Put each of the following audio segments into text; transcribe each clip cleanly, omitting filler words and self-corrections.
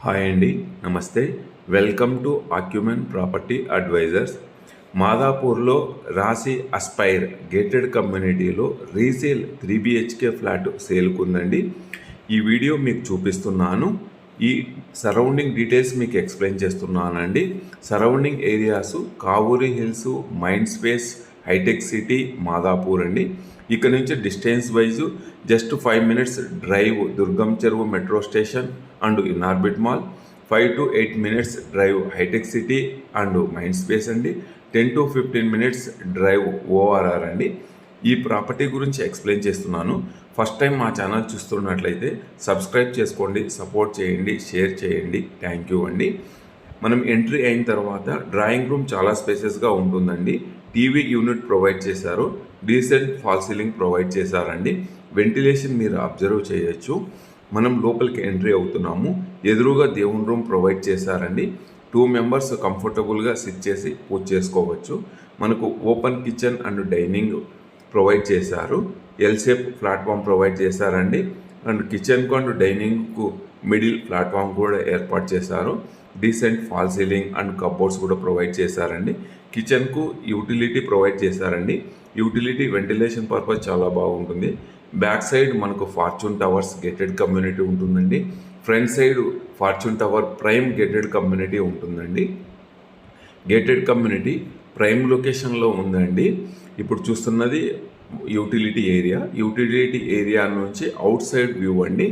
Hi అండి, నమస్తే. Welcome to Acumen property advisors. మాదాపూర్లో రాశి అస్పైర్ గేటెడ్ కమ్యూనిటీలో రీసేల్ 3 BHK ఫ్లాట్ సేల్కుందండి. ఈ వీడియో మీకు చూపిస్తున్నాను. ఈ సరౌండింగ్ డీటెయిల్స్ మీకు ఎక్స్ప్లెయిన్ చేస్తున్నానండి. Surrounding areas Kavuri hills, mind space, hitech city, Madhapur అండి. ఇక్కడ నుంచి distance wise just 5 minutes drive Durgam Cheruvu metro station and Inorbit mall, 5 to 8 minutes drive hitech city and mind space అండి, 10 to 15 minutes డ్రైవ్ ORR అండి. ఈ property గురించి explain చేస్తున్నాను. First time మా channel చూస్తున్నట్లయితే సబ్స్క్రైబ్ చేసుకోండి, సపోర్ట్ చేయండి, షేర్ చేయండి. థ్యాంక్ యూ అండి. మనం ఎంట్రీ అయిన తర్వాత డ్రాయింగ్ రూమ్ చాలా స్పేసెస్గా ఉంటుందండి. టీవీ యూనిట్ ప్రొవైడ్ చేశారు, డీసెంట్ ఫాల్ సీలింగ్ ప్రొవైడ్ చేశారండి. వెంటిలేషన్ మీరు అబ్జర్వ్ చేయొచ్చు. మనం లోపలికి ఎంట్రీ అవుతున్నాము. ఎదురుగా దేవుని రూమ్ ప్రొవైడ్ చేశారండి. 2 members కంఫర్టబుల్గా సిట్ చేసి పూజ చేసుకోవచ్చు. మనకు open kitchen and dining provide చేశారు. ఎల్ షేప్ ప్లాట్ఫామ్ ప్రొవైడ్ చేశారండి. అండ్ కిచెన్కు అండ్ డైనింగ్కు మిడిల్ ప్లాట్ఫామ్ కూడా ఏర్పాటు చేశారు. Decent false ceiling and cupboards కూడా ప్రొవైడ్ చేశారండి. కిచెన్కు యూటిలిటీ ప్రొవైడ్ చేశారండి. యూటిలిటీ వెంటిలేషన్ పర్పస్ చాలా బాగుంటుంది. బ్యాక్ సైడ్ మనకు ఫార్చ్యూన్ టవర్స్ గేటెడ్ కమ్యూనిటీ ఉంటుందండి. Front side fortune tower prime gated community ఉంటుందండి. గేటెడ్ కమ్యూనిటీ ప్రైమ్ లొకేషన్లో ఉందండి. ఇప్పుడు చూస్తున్నది యూటిలిటీ ఏరియా. యూటిలిటీ ఏరియా నుంచి అవుట్ సైడ్ వ్యూ అండి.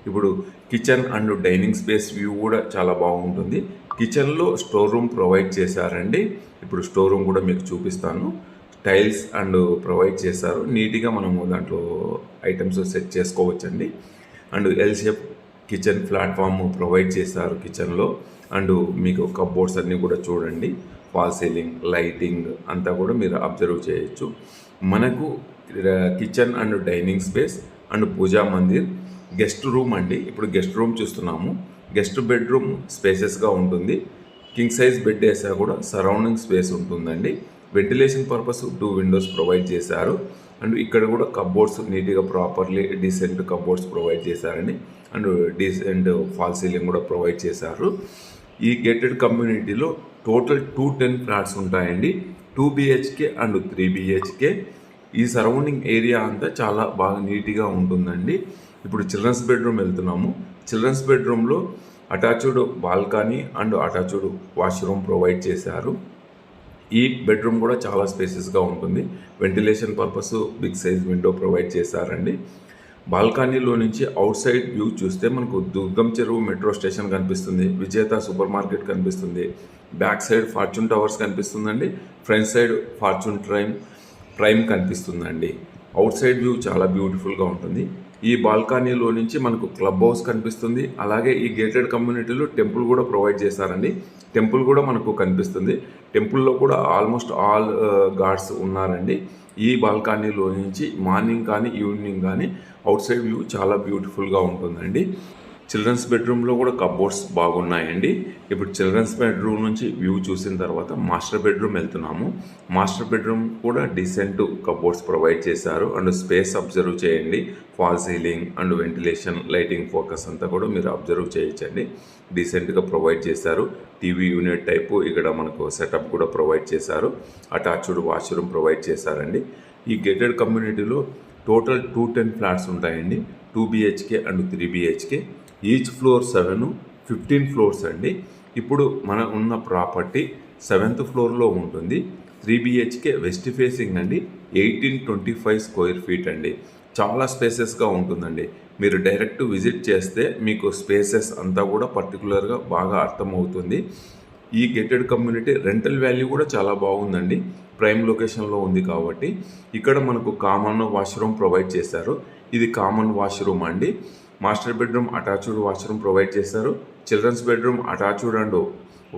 ఇప్పుడు kitchen and dining space view కూడా చాలా బాగుంటుంది. కిచెన్లో స్టోర్ రూమ్ ప్రొవైడ్ చేశారండి. ఇప్పుడు స్టోర్ రూమ్ కూడా మీకు చూపిస్తాను. టైల్స్ అండ్ ప్రొవైడ్ చేశారు. నీట్గా మనము దాంట్లో ఐటమ్స్ సెట్ చేసుకోవచ్చండి. And L shape kitchen platform provide చేశారు కిచెన్లో. అండ్ మీకు కబోర్డ్స్ అన్నీ కూడా చూడండి. ఫాల్ సీలింగ్, లైటింగ్ అంతా కూడా మీరు అబ్జర్వ్ చేయొచ్చు. మనకు kitchen and dining space and puja mandir, guest room అండి. ఇప్పుడు గెస్ట్ రూమ్ చూస్తున్నాము. గెస్ట్ బెడ్రూమ్ స్పేసెస్గా ఉంటుంది. కింగ్ సైజ్ బెడ్ వేసా కూడా సరౌండింగ్ స్పేస్ ఉంటుందండి. వెంటిలేషన్ పర్పస్ 2 windows ప్రొవైడ్ చేశారు. అండ్ ఇక్కడ కూడా కబోర్డ్స్ నీట్గా ప్రాపర్లీ డీసెంట్ కబోర్డ్స్ ప్రొవైడ్ చేశారండి. అండ్ డీసెంట్ ఫాల్ సీలింగ్ కూడా ప్రొవైడ్ చేశారు. ఈ గేటెడ్ కమ్యూనిటీలో టోటల్ 210 ఫ్లాట్స్ ఉంటాయండి. 2 BHK అండ్ 3 BHK. ఈ సరౌండింగ్ ఏరియా అంతా చాలా బాగా నీట్గా ఉంటుందండి. ఇప్పుడు చిల్డ్రన్స్ బెడ్రూమ్ వెళ్తున్నాము. చిల్డ్రన్స్ బెడ్రూమ్లో attached balcony and attached washroom provide చేశారు. ఈ బెడ్రూమ్ కూడా చాలా స్పేసెస్గా ఉంటుంది. Ventilation purpose big size window provide చేశారండి. బాల్కనీలో నుంచి అవుట్ సైడ్ వ్యూ చూస్తే మనకు దుర్గం చెరువు మెట్రో స్టేషన్ కనిపిస్తుంది, విజేత సూపర్ మార్కెట్ కనిపిస్తుంది, బ్యాక్ సైడ్ ఫార్చ్యూన్ టవర్స్ కనిపిస్తుందండి, ఫ్రంట్ సైడ్ ఫార్చ్యూన్ ప్రైమ్ కనిపిస్తుందండి. అవుట్ సైడ్ వ్యూ చాలా బ్యూటిఫుల్గా ఉంటుంది. ఈ బాల్కనీలో నుంచి మనకు క్లబ్ హౌస్ కనిపిస్తుంది. అలాగే ఈ గేటెడ్ కమ్యూనిటీలో టెంపుల్ కూడా ప్రొవైడ్ చేశారండి. టెంపుల్ కూడా మనకు కనిపిస్తుంది. టెంపుల్లో కూడా ఆల్మోస్ట్ ఆల్ గాడ్స్ ఉన్నారండి. ఈ బాల్కనీలో నుంచి మార్నింగ్ కానీ ఈవినింగ్ కానీ అవుట్ సైడ్ వ్యూ చాలా బ్యూటిఫుల్గా ఉంటుందండి. చిల్డ్రన్స్ బెడ్రూమ్లో కూడా కబోర్డ్స్ బాగున్నాయండి. ఇప్పుడు చిల్డ్రన్స్ బెడ్రూమ్ నుంచి వ్యూ చూసిన తర్వాత మాస్టర్ బెడ్రూమ్ వెళ్తున్నాము. మాస్టర్ బెడ్రూమ్ కూడా డీసెంట్ కబోర్డ్స్ ప్రొవైడ్ చేశారు. అండ్ స్పేస్ అబ్జర్వ్ చేయండి. Fall ceiling and ventilation, lighting focus అంతా కూడా మీరు అబ్జర్వ్ చేయొచ్చండి. డీసెంట్గా ప్రొవైడ్ చేశారు. టీవీ యూనిట్ టైపు ఇక్కడ మనకు సెటప్ కూడా ప్రొవైడ్ చేశారు. అటాచ్డ్ వాష్రూమ్ ప్రొవైడ్ చేశారండి. ఈ గేటెడ్ కమ్యూనిటీలో టోటల్ 210 ఫ్లాట్స్ ఉంటాయండి. 2 BHK and 3 BHK. Each floor 7, 15 floors అండి. ఇప్పుడు మన ఉన్న ప్రాపర్టీ 7th floorలో ఉంటుంది. 3 BHK వెస్ట్ ఫేసింగ్ అండి. 1825 square feet అండి. చాలా స్పేసెస్గా ఉంటుందండి. మీరు డైరెక్ట్ విజిట్ చేస్తే మీకు స్పేసెస్ అంతా కూడా పర్టికులర్గా బాగా అర్థమవుతుంది. ఈ గేటెడ్ కమ్యూనిటీ రెంటల్ వాల్యూ కూడా చాలా బాగుందండి. ప్రైమ్ లొకేషన్లో ఉంది కాబట్టి ఇక్కడ మనకు కామన్ వాష్రూమ్ ప్రొవైడ్ చేశారు. ఇది కామన్ వాష్రూమ్ అండి. Master bedroom attached washroom provide చేశారు. Children's bedroom attached and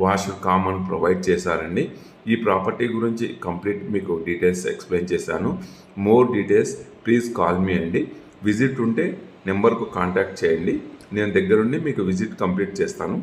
wash common provide చేశారండి. ఈ ప్రాపర్టీ గురించి కంప్లీట్ మీకు డీటెయిల్స్ ఎక్స్ప్లెయిన్ చేశాను. More details please call me అండి. విజిట్ ఉంటే నెంబర్కు కాంటాక్ట్ చేయండి. నేను దగ్గరుండి మీకు విజిట్ కంప్లీట్ చేస్తాను.